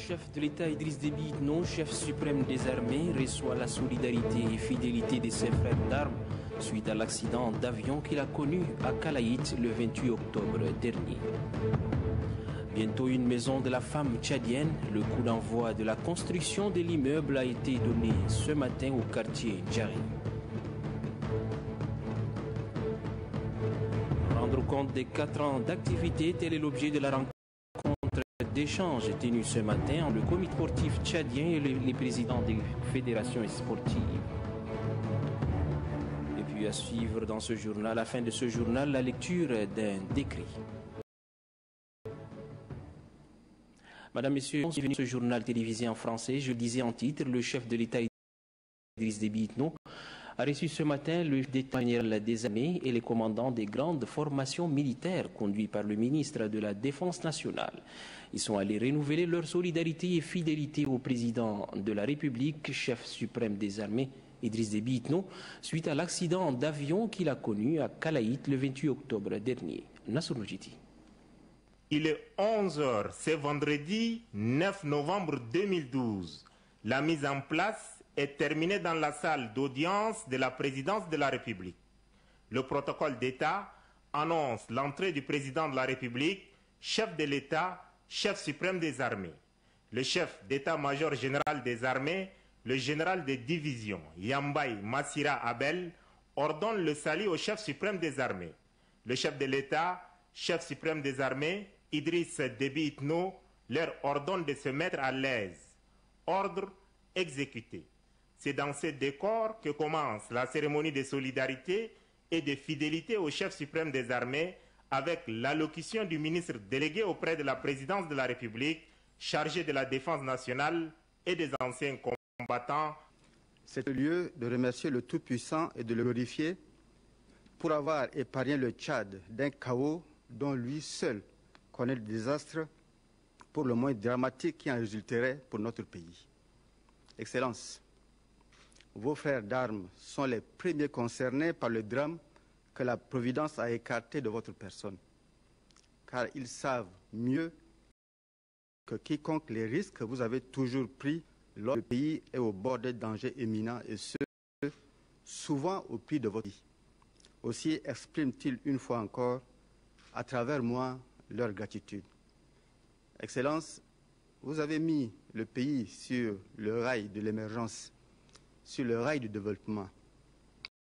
chef de l'État Idriss Déby Itno, chef suprême des armées, reçoit la solidarité et fidélité de ses frères d'armes suite à l'accident d'avion qu'il a connu à Kalaït le 28 octobre dernier. Bientôt une maison de la femme tchadienne, le coup d'envoi de la construction de l'immeuble a été donné ce matin au quartier Djari. Rendre compte des 4 ans d'activité, tel est l'objet de la rencontre d'échange tenue ce matin entre le comité sportif tchadien et les présidents des fédérations sportives. Et puis à suivre dans ce journal, à la fin de ce journal, la lecture d'un décret. Madame, Messieurs, bienvenue à ce journal télévisé en français. Je le disais en titre, le chef de l'État Idriss Déby Itno a reçu ce matin le d'État général des armées et les commandants des grandes formations militaires conduits par le ministre de la Défense nationale. Ils sont allés renouveler leur solidarité et fidélité au président de la République, chef suprême des armées, Idriss Déby Itno, suite à l'accident d'avion qu'il a connu à Kalaït le 28 octobre dernier. Nassour Nojiti. Il est 11 h, c'est vendredi 9 novembre 2012. La mise en place est terminée dans la salle d'audience de la présidence de la République. Le protocole d'État annonce l'entrée du président de la République, chef de l'État, chef suprême des armées. Le chef d'état-major général des armées, le général de division, Yambay Massira Abel, ordonne le salut au chef suprême des armées. Le chef de l'État, chef suprême des armées, Idriss Déby Itno, leur ordonne de se mettre à l'aise. Ordre exécuté. C'est dans ce décor que commence la cérémonie de solidarité et de fidélité au chef suprême des armées avec l'allocution du ministre délégué auprès de la présidence de la République chargé de la défense nationale et des anciens combattants. C'est le lieu de remercier le Tout-Puissant et de le glorifier pour avoir épargné le Tchad d'un chaos dont lui seul connaît le désastre pour le moins dramatique qui en résulterait pour notre pays. Excellences, vos frères d'armes sont les premiers concernés par le drame que la Providence a écarté de votre personne, car ils savent mieux que quiconque les risques que vous avez toujours pris lorsque le pays est au bord de dangers éminents et ce, souvent au prix de votre vie. Aussi expriment-ils une fois encore, à travers moi, leur gratitude. Excellences, vous avez mis le pays sur le rail de l'émergence, sur le rail du développement.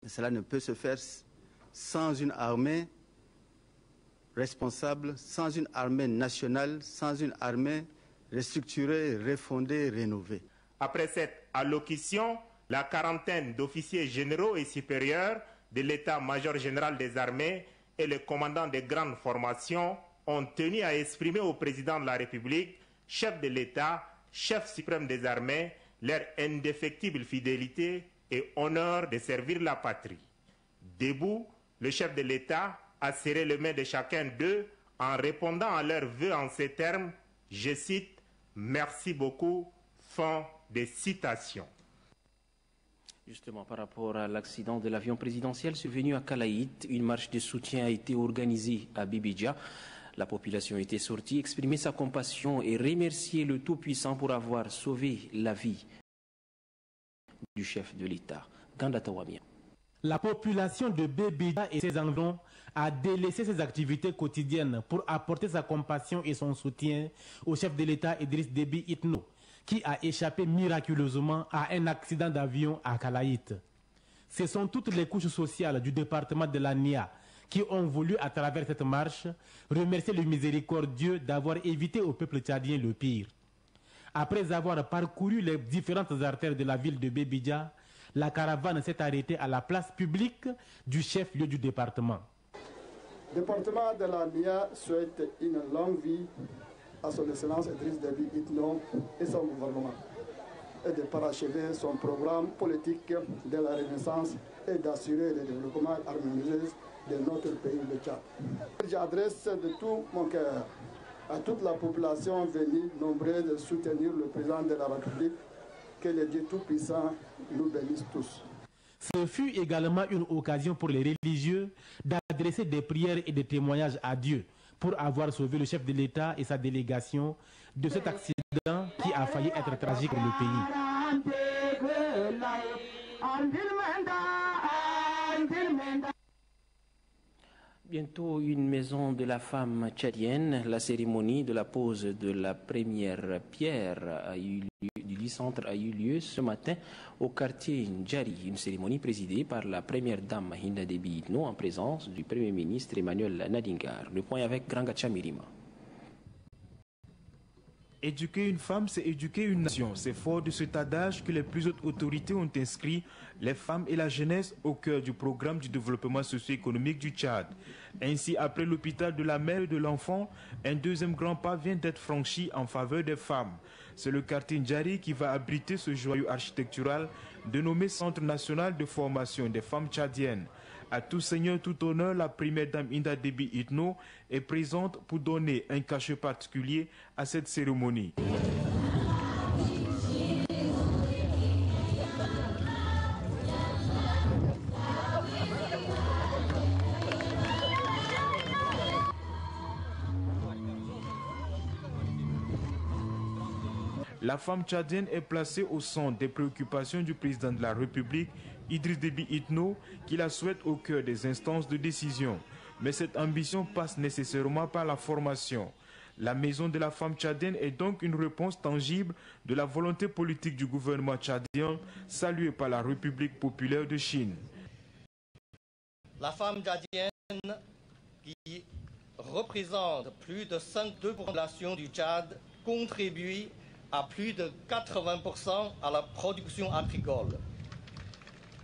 Et cela ne peut se faire sans une armée responsable, sans une armée nationale, sans une armée restructurée, refondée, rénovée. Après cette allocution, la quarantaine d'officiers généraux et supérieurs de l'état-major général des armées et le commandant des grandes formations ont tenu à exprimer au président de la République, chef de l'État, chef suprême des armées, leur indéfectible fidélité et honneur de servir la patrie. Debout, le chef de l'État a serré les mains de chacun d'eux en répondant à leurs vœux en ces termes, je cite, « Merci beaucoup », fin de citation. Justement, par rapport à l'accident de l'avion présidentiel survenu à Kalaït, une marche de soutien a été organisée à Bibidja. La population était sortie exprimer sa compassion et remercier le Tout-Puissant pour avoir sauvé la vie du chef de l'État. Gandata Wamia. La population de Bébéja et ses environs a délaissé ses activités quotidiennes pour apporter sa compassion et son soutien au chef de l'État Idriss Déby Itno, qui a échappé miraculeusement à un accident d'avion à Kalaït. Ce sont toutes les couches sociales du département de la NIA qui ont voulu, à travers cette marche, remercier le miséricordieux d'avoir évité au peuple tchadien le pire. Après avoir parcouru les différentes artères de la ville de Bébidja, la caravane s'est arrêtée à la place publique du chef-lieu du département. Le département de la NIA souhaite une longue vie à son excellence Idriss Déby Itno et son gouvernement, et de parachever son programme politique de la Renaissance et d'assurer le développement harmonieux de notre pays, le Tchad. J'adresse de tout mon cœur à toute la population venue nombreuse de soutenir le président de la République. Que le Dieu Tout-Puissant nous bénisse tous. Ce fut également une occasion pour les religieux d'adresser des prières et des témoignages à Dieu pour avoir sauvé le chef de l'État et sa délégation de cet accident qui a failli être tragique pour le pays. Bientôt une maison de la femme tchadienne. La cérémonie de la pose de la première pierre du centre a eu lieu ce matin au quartier Ndjari. Une cérémonie présidée par la première dame Hinda Déby Itno en présence du Premier ministre Emmanuel Nadingar. Le point avec Grangacha Mirima. Éduquer une femme, c'est éduquer une nation. C'est fort de cet adage que les plus hautes autorités ont inscrit les femmes et la jeunesse au cœur du programme du développement socio-économique du Tchad. Ainsi, après l'hôpital de la mère et de l'enfant, un deuxième grand pas vient d'être franchi en faveur des femmes. C'est le quartier Ndjari qui va abriter ce joyau architectural dénommé Centre national de formation des femmes tchadiennes. À tout seigneur, tout honneur, la première dame Hinda Déby Itno est présente pour donner un cachet particulier à cette cérémonie. La femme tchadienne est placée au centre des préoccupations du président de la République, Idriss Déby Itno, qui la souhaite au cœur des instances de décision. Mais cette ambition passe nécessairement par la formation. La maison de la femme tchadienne est donc une réponse tangible de la volonté politique du gouvernement tchadien, saluée par la République populaire de Chine. La femme tchadienne, qui représente plus de 5,2% de la population du Tchad, contribue à plus de 80% à la production agricole.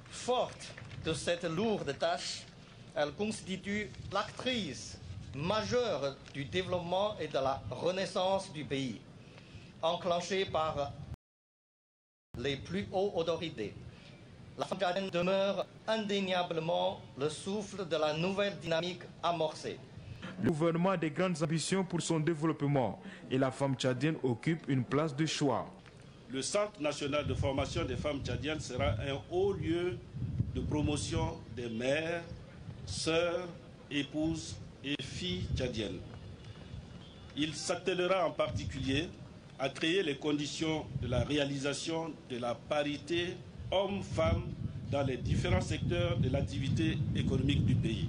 Forte de cette lourde tâche, elle constitue l'actrice majeure du développement et de la renaissance du pays, enclenchée par les plus hautes autorités. La femme tchadienne demeure indéniablement le souffle de la nouvelle dynamique amorcée. Le gouvernement a des grandes ambitions pour son développement et la femme tchadienne occupe une place de choix. Le Centre national de formation des femmes tchadiennes sera un haut lieu de promotion des mères, sœurs, épouses et filles tchadiennes. Il s'attellera en particulier à créer les conditions de la réalisation de la parité hommes-femmes dans les différents secteurs de l'activité économique du pays.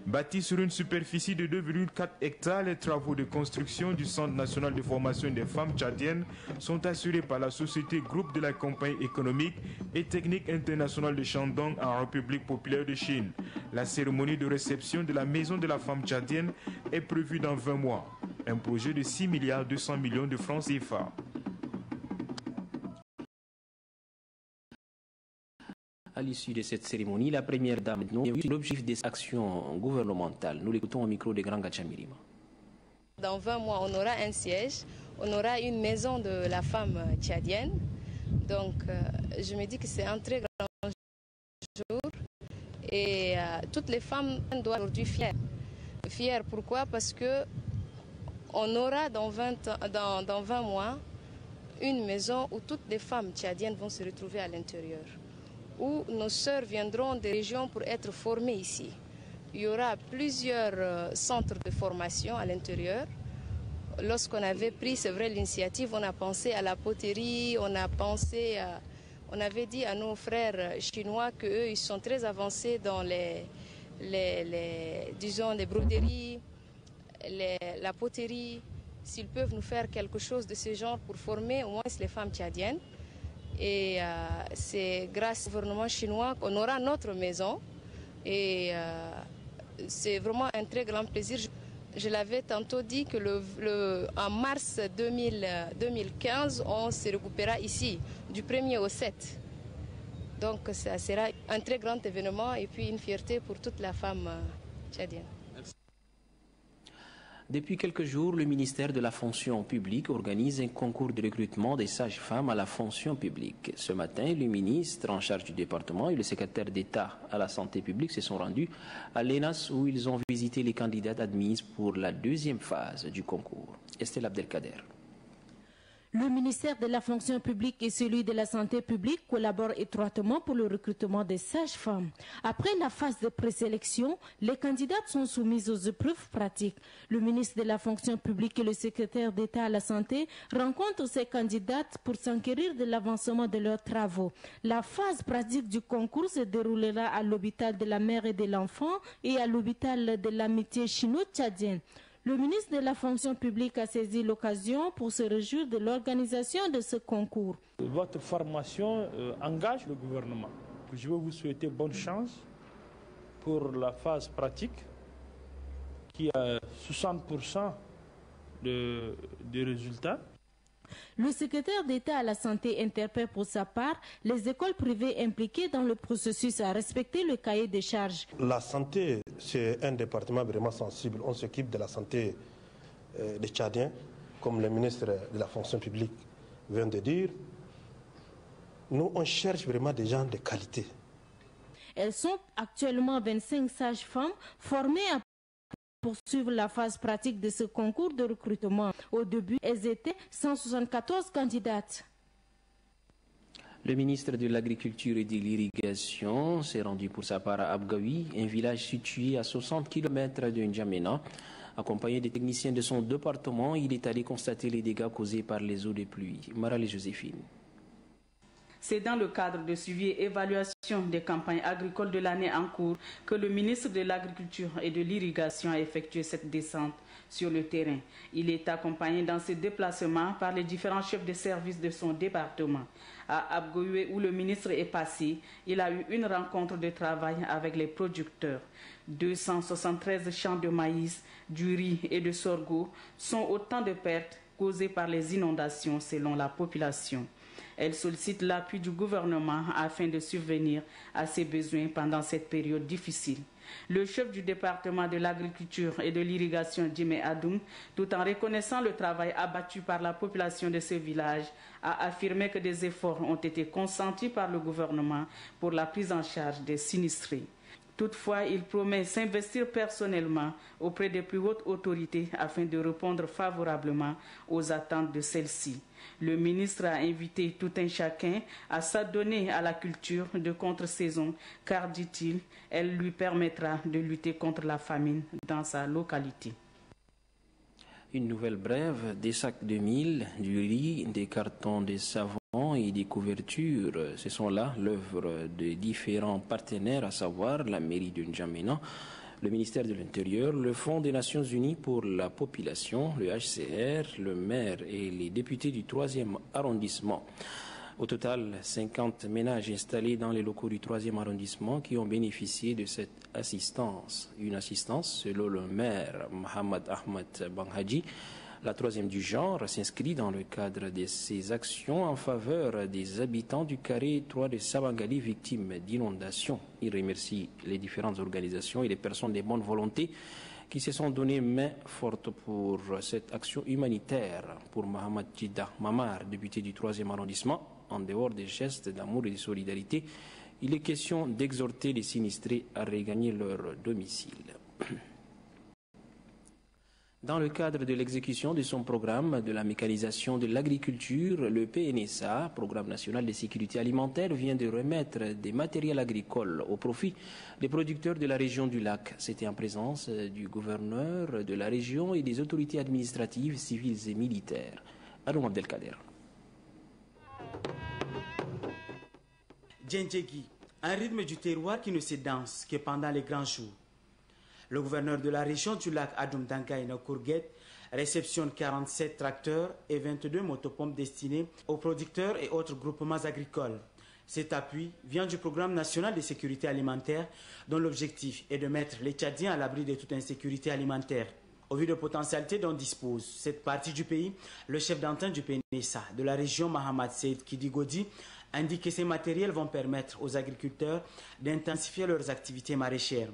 Bâti sur une superficie de 2,4 hectares, les travaux de construction du Centre national de formation des femmes tchadiennes sont assurés par la société Groupe de la Compagnie économique et technique internationale de Shandong en République populaire de Chine. La cérémonie de réception de la Maison de la femme tchadienne est prévue dans 20 mois. Un projet de 6,2 milliards de francs CFA. À l'issue de cette cérémonie, la première dame a eu l'objectif des actions gouvernementales. Nous l'écoutons au micro de Grangacha Mirima. Dans 20 mois, on aura un siège, on aura une maison de la femme tchadienne. Donc, je me dis que c'est un très grand jour. Et toutes les femmes doivent aujourd'hui fières. Fières pourquoi? Parce qu'on aura dans 20 mois une maison où toutes les femmes tchadiennes vont se retrouver à l'intérieur, où nos sœurs viendront des régions pour être formées ici. Il y aura plusieurs centres de formation à l'intérieur. Lorsqu'on avait pris, c'est vrai, l'initiative, on a pensé à la poterie, on avait dit à nos frères chinois qu'eux, ils sont très avancés dans disons, les broderies, la poterie. S'ils peuvent nous faire quelque chose de ce genre pour former au moins les femmes tchadiennes. Et c'est grâce au gouvernement chinois qu'on aura notre maison. Et c'est vraiment un très grand plaisir. Je l'avais tantôt dit que en mars 2015, on se regroupera ici, du 1er au 7. Donc ça sera un très grand événement et puis une fierté pour toute la femme tchadienne. Depuis quelques jours, le ministère de la fonction publique organise un concours de recrutement des sages-femmes à la fonction publique. Ce matin, le ministre en charge du département et le secrétaire d'État à la santé publique se sont rendus à l'ENAS où ils ont visité les candidates admises pour la deuxième phase du concours. Estelle Abdelkader. Le ministère de la fonction publique et celui de la santé publique collaborent étroitement pour le recrutement des sages-femmes. Après la phase de présélection, les candidates sont soumises aux épreuves pratiques. Le ministre de la fonction publique et le secrétaire d'État à la santé rencontrent ces candidates pour s'enquérir de l'avancement de leurs travaux. La phase pratique du concours se déroulera à l'hôpital de la mère et de l'enfant et à l'hôpital de l'amitié chino-tchadienne. Le ministre de la fonction publique a saisi l'occasion pour se réjouir de l'organisation de ce concours. Votre formation engage le gouvernement. Je veux vous souhaiter bonne chance pour la phase pratique qui a 60% de résultats. Le secrétaire d'État à la santé interpelle pour sa part les écoles privées impliquées dans le processus à respecter le cahier des charges. La santé, c'est un département vraiment sensible. On s'occupe de la santé des Tchadiens, comme le ministre de la fonction publique vient de dire. Nous, on cherche vraiment des gens de qualité. Elles sont actuellement 25 sages-femmes formées à poursuivre la phase pratique de ce concours de recrutement. Au début, elles étaient 174 candidates. Le ministre de l'Agriculture et de l'Irrigation s'est rendu pour sa part à Abgaoui, un village situé à 60 km de N'Djamena. Accompagné des techniciens de son département, il est allé constater les dégâts causés par les eaux de pluie. Marale Joséphine. C'est dans le cadre de suivi et évaluation des campagnes agricoles de l'année en cours que le ministre de l'Agriculture et de l'Irrigation a effectué cette descente sur le terrain. Il est accompagné dans ce déplacement par les différents chefs de service de son département. À Abgaoui, où le ministre est passé, il a eu une rencontre de travail avec les producteurs. 273 champs de maïs, du riz et de sorgho sont autant de pertes causées par les inondations selon la population. Elle sollicite l'appui du gouvernement afin de subvenir à ses besoins pendant cette période difficile. Le chef du département de l'agriculture et de l'irrigation, Djimé Adoum, tout en reconnaissant le travail abattu par la population de ce village, a affirmé que des efforts ont été consentis par le gouvernement pour la prise en charge des sinistrés. Toutefois, il promet s'investir personnellement auprès des plus hautes autorités afin de répondre favorablement aux attentes de celles-ci. Le ministre a invité tout un chacun à s'adonner à la culture de contre-saison car, dit-il, elle lui permettra de lutter contre la famine dans sa localité. Une nouvelle brève, des sacs de mil, du riz, des cartons de savon et des couvertures. Ce sont là l'œuvre de différents partenaires, à savoir la mairie de N'Djamena, le ministère de l'Intérieur, le Fonds des Nations Unies pour la population, le HCR, le maire et les députés du 3e arrondissement. Au total, 50 ménages installés dans les locaux du 3e arrondissement qui ont bénéficié de cette assistance. Une assistance, selon le maire Mohamed Ahmed Banhaji, la 3e du genre, s'inscrit dans le cadre de ses actions en faveur des habitants du carré 3 de Sabangali victimes d'inondations. Il remercie les différentes organisations et les personnes de bonne volonté qui se sont donné main forte pour cette action humanitaire. Pour Mohamed Jida Mamar, député du 3e arrondissement, en dehors des gestes d'amour et de solidarité, il est question d'exhorter les sinistrés à regagner leur domicile. Dans le cadre de l'exécution de son programme de la mécanisation de l'agriculture, le PNSA, Programme national de sécurité alimentaire, vient de remettre des matériels agricoles au profit des producteurs de la région du lac. C'était en présence du gouverneur de la région et des autorités administratives, civiles et militaires. Aroum Abdelkader. Djendjegi, un rythme du terroir qui ne se danse que pendant les grands jours. Le gouverneur de la région du lac Adoum Dangaïna Kourguet réceptionne 47 tracteurs et 22 motopompes destinés aux producteurs et autres groupements agricoles. Cet appui vient du programme national de sécurité alimentaire dont l'objectif est de mettre les Tchadiens à l'abri de toute insécurité alimentaire. Au vu des potentialités dont dispose cette partie du pays, le chef d'antenne du PNSA de la région, Mohamed Seyd Kidigodi, indique que ces matériels vont permettre aux agriculteurs d'intensifier leurs activités maraîchères.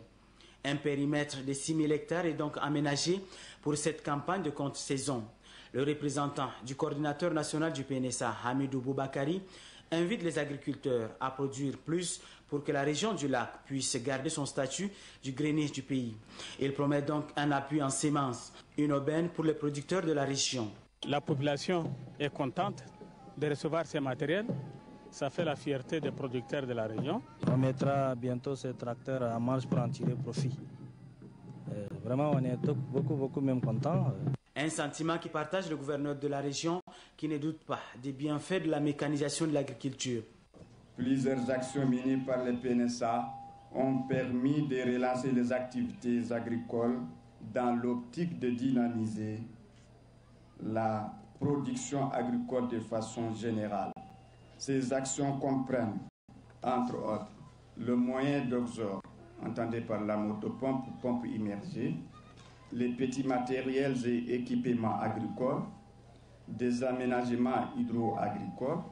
Un périmètre de 6 000 hectares est donc aménagé pour cette campagne de contre-saison. Le représentant du coordinateur national du PNSA, Hamidou Boubakari, invite les agriculteurs à produire plus pour que la région du lac puisse garder son statut du grenier du pays. Il promet donc un appui en semences, une aubaine pour les producteurs de la région. La population est contente de recevoir ces matériels. Ça fait la fierté des producteurs de la région. On mettra bientôt ces tracteurs en marche pour en tirer profit. Vraiment, on est beaucoup même contents. Un sentiment qui partage le gouverneur de la région qui ne doute pas des bienfaits de la mécanisation de l'agriculture. Plusieurs actions menées par les PNSA ont permis de relancer les activités agricoles dans l'optique de dynamiser la production agricole de façon générale. Ces actions comprennent, entre autres, le moyen d'exor, entendé par la motopompe ou pompe immergée, les petits matériels et équipements agricoles, des aménagements hydro-agricoles,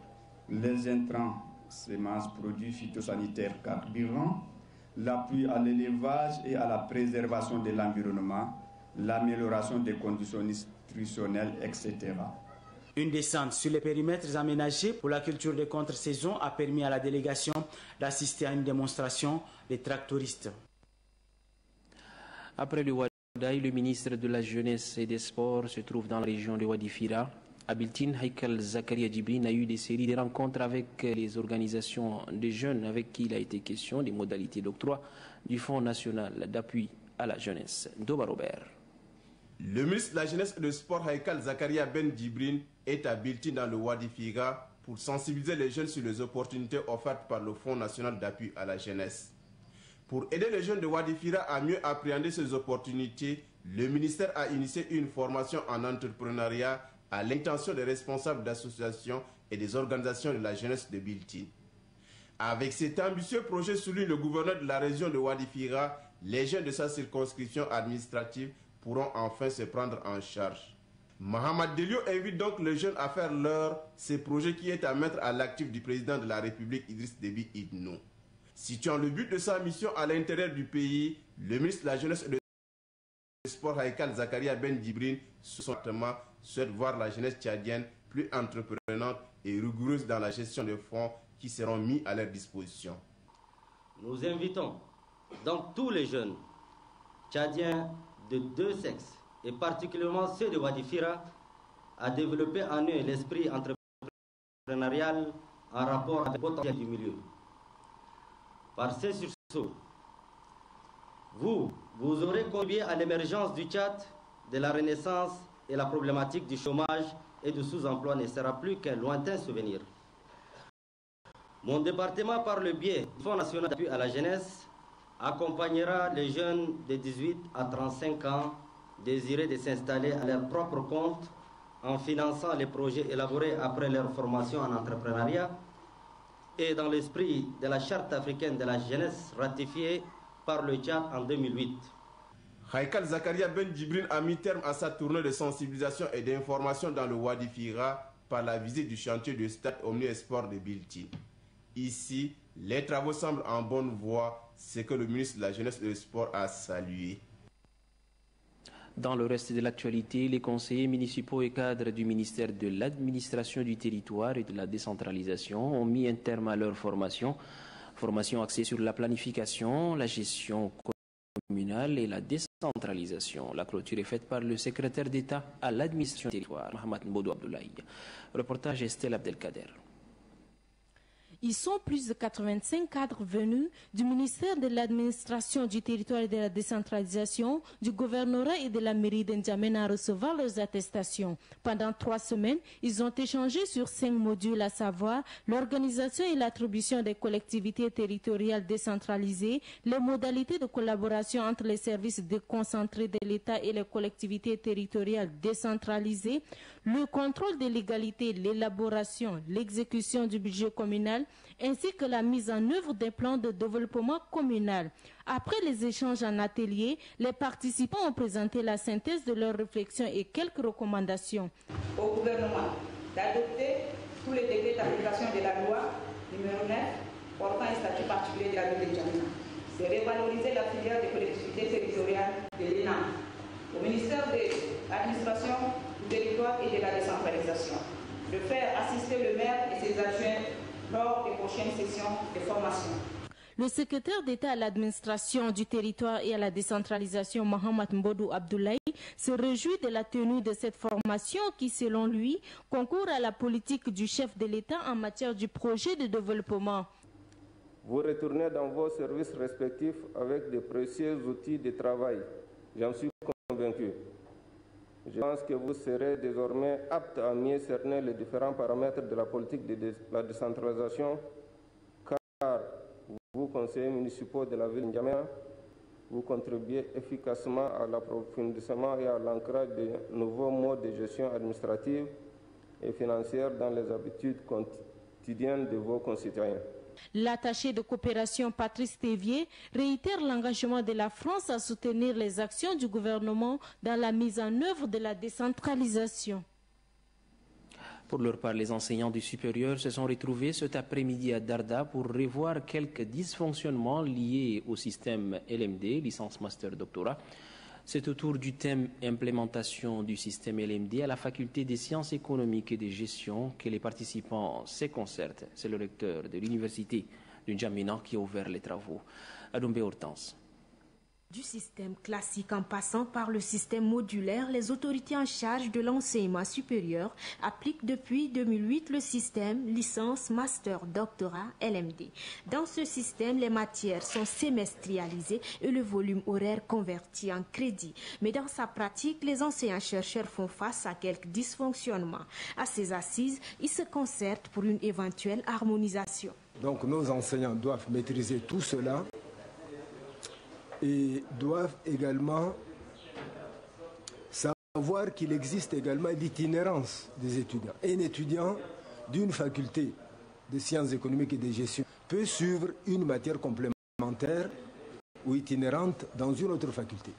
les intrants, semences, produits phytosanitaires, carburants, l'appui à l'élevage et à la préservation de l'environnement, l'amélioration des conditions nutritionnelles, etc. Une descente sur les périmètres aménagés pour la culture de contre-saison a permis à la délégation d'assister à une démonstration des tractoristes. Après le Wadaï, le ministre de la Jeunesse et des Sports se trouve dans la région de Wadifira. À Biltine, Haïkal Zakaria Djibrine a eu des séries de rencontres avec les organisations des jeunes avec qui il a été question des modalités d'octroi du Fonds national d'appui à la jeunesse. Doba Robert. Le ministre de la Jeunesse et des Sports, Haïkal Zakaria Ben Djibrine, est à Biltine dans le Wadifira pour sensibiliser les jeunes sur les opportunités offertes par le Fonds national d'appui à la jeunesse. Pour aider les jeunes de Wadifira à mieux appréhender ces opportunités, le ministère a initié une formation en entrepreneuriat à l'intention des responsables d'associations et des organisations de la jeunesse de Biltine. Avec cet ambitieux projet, souligne le gouverneur de la région de Wadifira, les jeunes de sa circonscription administrative pourront enfin se prendre en charge. Mohamed Delio invite donc les jeunes à faire ces projets qui est à mettre à l'actif du président de la République Idriss Déby Itno. Situant le but de sa mission à l'intérieur du pays, le ministre de la Jeunesse et des Sports Haïkal Zakaria Ben Djibrine souhaite voir la jeunesse tchadienne plus entreprenante et rigoureuse dans la gestion des fonds qui seront mis à leur disposition. Nous invitons donc tous les jeunes tchadiens de deux sexes, et particulièrement ceux de Wadifira, à développer en eux l'esprit entrepreneurial en rapport avec le potentiel du milieu. Par ces sursauts, vous aurez contribué à l'émergence du Tchad, de la renaissance, et la problématique du chômage et du sous-emploi ne sera plus qu'un lointain souvenir. Mon département, par le biais du Fonds national d'appui à la jeunesse, accompagnera les jeunes de 18 à 35 ans désirés de s'installer à leur propre compte en finançant les projets élaborés après leur formation en entrepreneuriat et dans l'esprit de la Charte africaine de la jeunesse ratifiée par le Tchad en 2008. Haïkal Zakaria Ben Djibrine a mis terme à sa tournée de sensibilisation et d'information dans le Wadifira par la visite du chantier du stade Omnisport de Biltine. Ici, les travaux semblent en bonne voie, ce que le ministre de la Jeunesse et des Sports a salué. Dans le reste de l'actualité, les conseillers municipaux et cadres du ministère de l'administration du territoire et de la décentralisation ont mis un terme à leur formation. Formation axée sur la planification, la gestion communale et la décentralisation. La clôture est faite par le secrétaire d'État à l'administration du territoire, Mohamed Mbodou Abdoulaye. Reportage Estelle Abdelkader. Ils sont plus de 85 cadres venus du ministère de l'administration du territoire et de la décentralisation, du gouvernorat et de la mairie d'N'Djamena à recevoir leurs attestations. Pendant 3 semaines, ils ont échangé sur 5 modules, à savoir l'organisation et l'attribution des collectivités territoriales décentralisées, les modalités de collaboration entre les services déconcentrés de l'État et les collectivités territoriales décentralisées, le contrôle de l'égalité, l'élaboration, l'exécution du budget communal, ainsi que la mise en œuvre des plans de développement communal. Après les échanges en atelier, les participants ont présenté la synthèse de leurs réflexions et quelques recommandations. Au gouvernement d'adopter tous les décrets d'application de la loi numéro 9 portant un statut particulier de la ville de N'Djamena. C'est revaloriser la filière des collectivités territoriales de l'ENA. Au ministère de l'administration du territoire et de la décentralisation, de faire assister le maire et ses adjoints lors des prochaines sessions de formation. Le secrétaire d'État à l'administration du territoire et à la décentralisation, Mohamed Mbodou Abdoulaye, se réjouit de la tenue de cette formation qui, selon lui, concourt à la politique du chef de l'État en matière du projet de développement. Vous retournez dans vos services respectifs avec de précieux outils de travail. J'en suis convaincu. Je pense que vous serez désormais apte à mieux cerner les différents paramètres de la politique de la décentralisation, car vous, conseillers municipaux de la ville de N'Djamena, vous contribuez efficacement à l'approfondissement et à l'ancrage de nouveaux modes de gestion administrative et financière dans les habitudes quotidiennes de vos concitoyens. L'attaché de coopération Patrice Thévier réitère l'engagement de la France à soutenir les actions du gouvernement dans la mise en œuvre de la décentralisation. Pour leur part, les enseignants du supérieur se sont retrouvés cet après-midi à Darda pour revoir quelques dysfonctionnements liés au système LMD, licence master doctorat. C'est autour du thème implémentation du système LMD à la faculté des sciences économiques et de gestion que les participants se concertent. C'est le recteur de l'université de N'Djamena qui a ouvert les travaux. Adombé Hortense. Du système classique en passant par le système modulaire, les autorités en charge de l'enseignement supérieur appliquent depuis 2008 le système licence, master, doctorat, LMD. Dans ce système, les matières sont semestrialisées et le volume horaire converti en crédit. Mais dans sa pratique, les enseignants-chercheurs font face à quelques dysfonctionnements. À ces assises, ils se concertent pour une éventuelle harmonisation. Donc nos enseignants doivent maîtriser tout cela et doivent également savoir qu'il existe également l'itinérance des étudiants. Un étudiant d'une faculté de sciences économiques et de gestion peut suivre une matière complémentaire ou itinérante dans une autre faculté.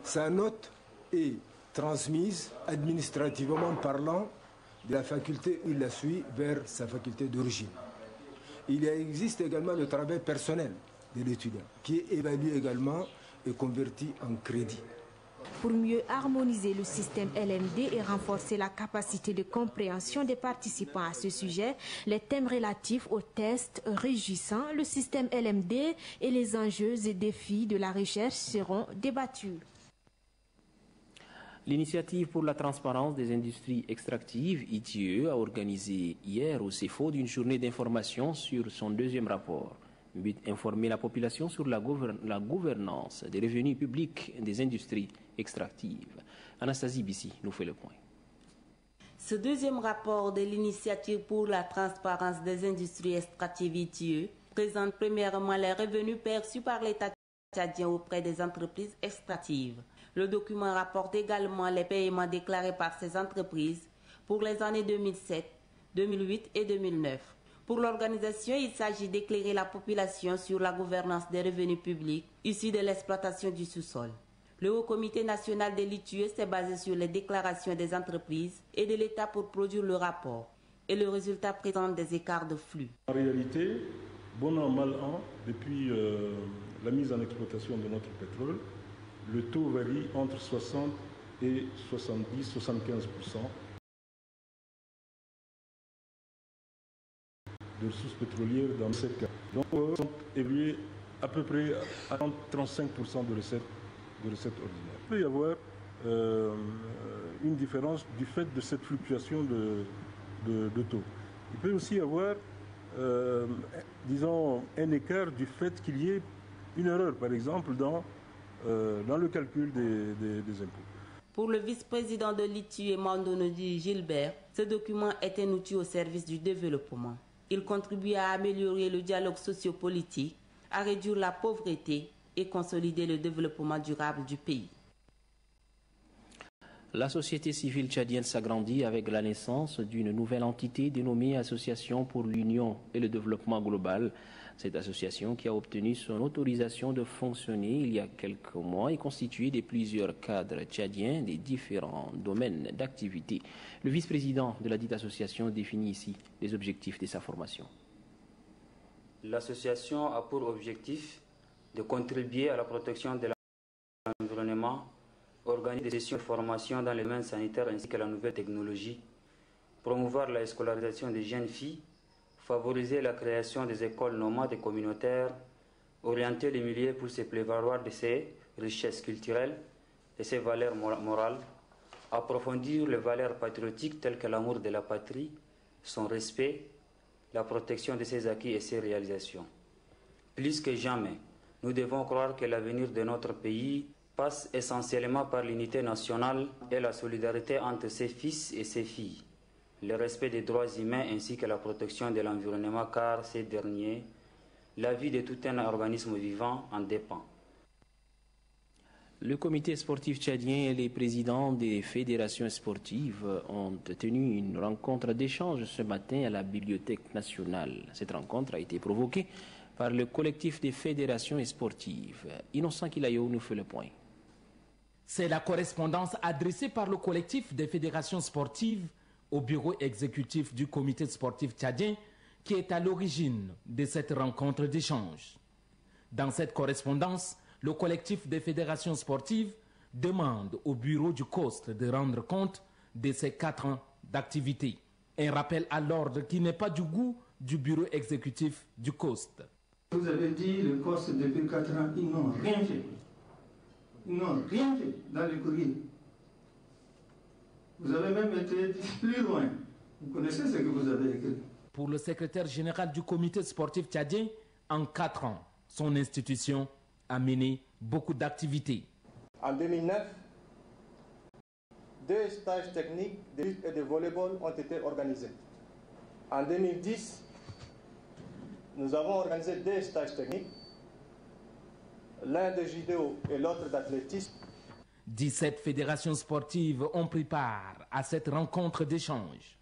Sa note est transmise administrativement parlant de la faculté où il la suit vers sa faculté d'origine. Il existe également le travail personnel de l'étudiant, qui est évalué également et converti en crédit. Pour mieux harmoniser le système LMD et renforcer la capacité de compréhension des participants à ce sujet, les thèmes relatifs aux tests régissant le système LMD et les enjeux et défis de la recherche seront débattus. L'initiative pour la transparence des industries extractives, ITIE, a organisé hier au CEFO une journée d'information sur son deuxième rapport. But informer la population sur la gouvernance des revenus publics des industries extractives. Anastasie Bissi nous fait le point. Ce deuxième rapport de l'initiative pour la transparence des industries extractives ITIE présente premièrement les revenus perçus par l'État tchadien auprès des entreprises extractives. Le document rapporte également les paiements déclarés par ces entreprises pour les années 2007, 2008 et 2009. Pour l'organisation, il s'agit d'éclairer la population sur la gouvernance des revenus publics issus de l'exploitation du sous-sol. Le Haut Comité national de l'ITIE s'est basé sur les déclarations des entreprises et de l'État pour produire le rapport. Et le résultat présente des écarts de flux. En réalité, bon an, mal an, depuis la mise en exploitation de notre pétrole, le taux varie entre 60 et 70-75%. De ressources pétrolières dans cette cas. Donc, on sont évalués à peu près à 35% de recettes ordinaires. Il peut y avoir une différence du fait de cette fluctuation de taux. Il peut aussi y avoir, disons, un écart du fait qu'il y ait une erreur, par exemple, dans le calcul des impôts. Pour le vice-président de l'ITIE, Mandonodi Gilbert, ce document est un outil au service du développement. Il contribue à améliorer le dialogue sociopolitique, à réduire la pauvreté et consolider le développement durable du pays. La société civile tchadienne s'agrandit avec la naissance d'une nouvelle entité dénommée Association pour l'Union et le Développement Global. Cette association, qui a obtenu son autorisation de fonctionner il y a quelques mois, est constituée de plusieurs cadres tchadiens des différents domaines d'activité. Le vice-président de la dite association définit ici les objectifs de sa formation. L'association a pour objectif de contribuer à la protection de l'environnement, organiser des sessions de formation dans les domaines sanitaires ainsi que la nouvelle technologie, promouvoir la scolarisation des jeunes filles, favoriser la création des écoles nomades et communautaires, orienter les milieux pour se prévaloir de ses richesses culturelles et ses valeurs morales, approfondir les valeurs patriotiques telles que l'amour de la patrie, son respect, la protection de ses acquis et ses réalisations. Plus que jamais, nous devons croire que l'avenir de notre pays passe essentiellement par l'unité nationale et la solidarité entre ses fils et ses filles, le respect des droits humains ainsi que la protection de l'environnement, car ces derniers, la vie de tout un organisme vivant en dépend. Le comité sportif tchadien et les présidents des fédérations sportives ont tenu une rencontre d'échange ce matin à la Bibliothèque nationale. Cette rencontre a été provoquée par le collectif des fédérations sportives. Innocent Kilayo nous fait le point. C'est la correspondance adressée par le collectif des fédérations sportives au bureau exécutif du comité sportif tchadien qui est à l'origine de cette rencontre d'échange. Dans cette correspondance, le collectif des fédérations sportives demande au bureau du COST de rendre compte de ses 4 ans d'activité. Un rappel à l'ordre qui n'est pas du goût du bureau exécutif du COST. Vous avez dit le COST depuis 4 ans, ils n'ont rien fait. Ils n'ont rien fait dans les courriers. Vous avez même été plus loin. Vous connaissez ce que vous avez écrit. Pour le secrétaire général du comité sportif tchadien, en 4 ans, son institution a mené beaucoup d'activités. En 2009, 2 stages techniques de lutte et de volleyball ont été organisés. En 2010, nous avons organisé 2 stages techniques, l'un de judo et l'autre d'athlétisme. 17 fédérations sportives ont pris part à cette rencontre d'échange.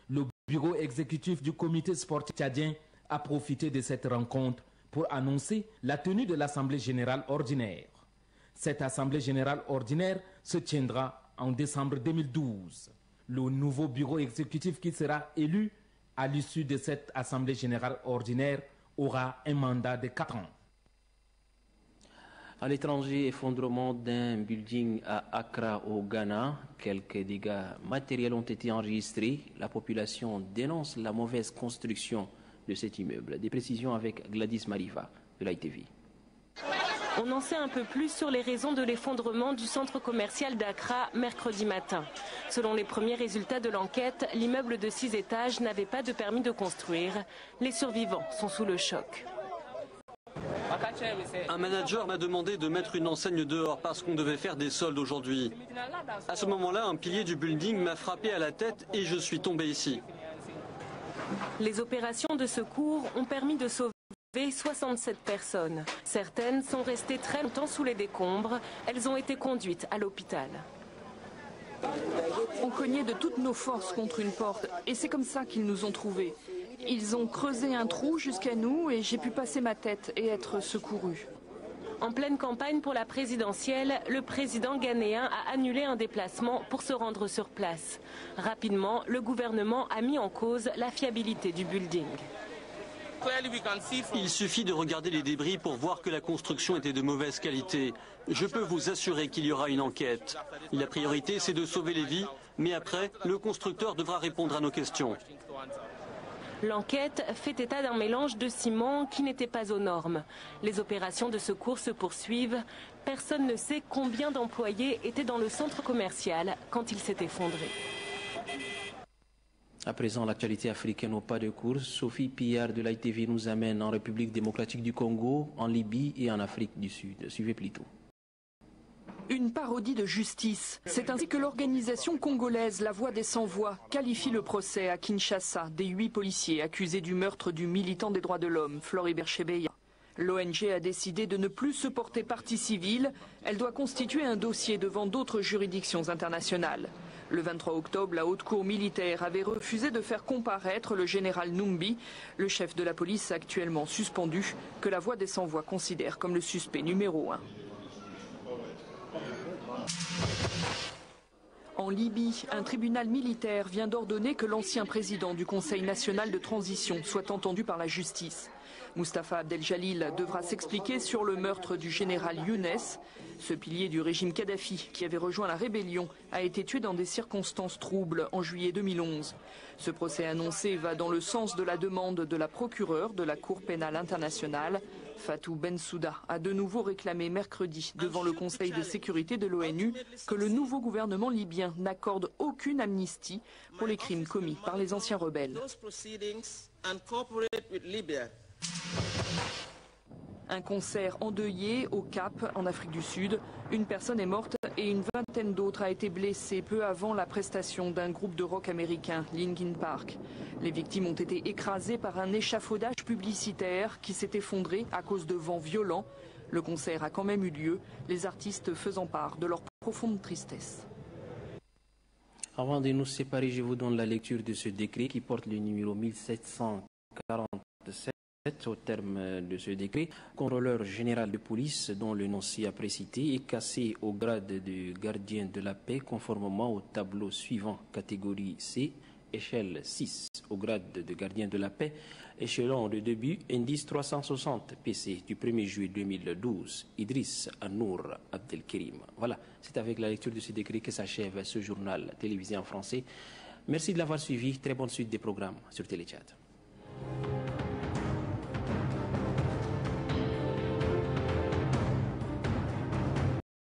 Le bureau exécutif du comité sportif tchadien a profité de cette rencontre pour annoncer la tenue de l'Assemblée générale ordinaire. Cette Assemblée générale ordinaire se tiendra en décembre 2012. Le nouveau bureau exécutif qui sera élu à l'issue de cette Assemblée générale ordinaire aura un mandat de 4 ans. À l'étranger, effondrement d'un building à Accra au Ghana. Quelques dégâts matériels ont été enregistrés. La population dénonce la mauvaise construction de cet immeuble. Des précisions avec Gladys Mariva de l'ITV. On en sait un peu plus sur les raisons de l'effondrement du centre commercial d'Accra mercredi matin. Selon les premiers résultats de l'enquête, l'immeuble de 6 étages n'avait pas de permis de construire. Les survivants sont sous le choc. Un manager m'a demandé de mettre une enseigne dehors parce qu'on devait faire des soldes aujourd'hui. À ce moment-là, un pilier du building m'a frappé à la tête et je suis tombé ici. Les opérations de secours ont permis de sauver 67 personnes. Certaines sont restées très longtemps sous les décombres. Elles ont été conduites à l'hôpital. On cognait de toutes nos forces contre une porte et c'est comme ça qu'ils nous ont trouvés. Ils ont creusé un trou jusqu'à nous et j'ai pu passer ma tête et être secouru. En pleine campagne pour la présidentielle, le président ghanéen a annulé un déplacement pour se rendre sur place. Rapidement, le gouvernement a mis en cause la fiabilité du building. Il suffit de regarder les débris pour voir que la construction était de mauvaise qualité. Je peux vous assurer qu'il y aura une enquête. La priorité, c'est de sauver les vies, mais après, le constructeur devra répondre à nos questions. L'enquête fait état d'un mélange de ciment qui n'était pas aux normes. Les opérations de secours se poursuivent. Personne ne sait combien d'employés étaient dans le centre commercial quand il s'est effondré. À présent, l'actualité africaine au pas de course. Sophie Pillard de l'ITV nous amène en République démocratique du Congo, en Libye et en Afrique du Sud. Suivez plutôt. Une parodie de justice. C'est ainsi que l'organisation congolaise La Voix des Sans-Voix qualifie le procès à Kinshasa des 8 policiers accusés du meurtre du militant des droits de l'homme, Floribert Chebeya. L'ONG a décidé de ne plus se porter partie civile. Elle doit constituer un dossier devant d'autres juridictions internationales. Le 23 octobre, la Haute Cour militaire avait refusé de faire comparaître le général Numbi, le chef de la police actuellement suspendu, que La Voix des Sans-Voix considère comme le suspect numéro 1. En Libye, un tribunal militaire vient d'ordonner que l'ancien président du Conseil national de transition soit entendu par la justice. Mustapha Abdel Jalil devra s'expliquer sur le meurtre du général Younes. Ce pilier du régime Kadhafi, qui avait rejoint la rébellion, a été tué dans des circonstances troubles en juillet 2011. Ce procès annoncé va dans le sens de la demande de la procureure de la Cour pénale internationale. Fatou Bensouda a de nouveau réclamé mercredi devant le Conseil de sécurité de l'ONU que le nouveau gouvernement libyen n'accorde aucune amnistie pour les crimes commis par les anciens rebelles. Un concert endeuillé au Cap, en Afrique du Sud. Une personne est morte et une vingtaine d'autres a été blessée peu avant la prestation d'un groupe de rock américain, Linkin Park. Les victimes ont été écrasées par un échafaudage publicitaire qui s'est effondré à cause de vents violents. Le concert a quand même eu lieu, les artistes faisant part de leur profonde tristesse. Avant de nous séparer, je vous donne la lecture de ce décret qui porte le numéro 1747. Au terme de ce décret, le contrôleur général de police, dont le nom ci-après cité, est cassé au grade de gardien de la paix conformément au tableau suivant, catégorie C, échelle 6, au grade de gardien de la paix, échelon de début, indice 360, PC du 1er juillet 2012, Idriss Anour Abdelkerim. Voilà, c'est avec la lecture de ce décret que s'achève ce journal télévisé en français. Merci de l'avoir suivi, très bonne suite des programmes sur Télé Tchad.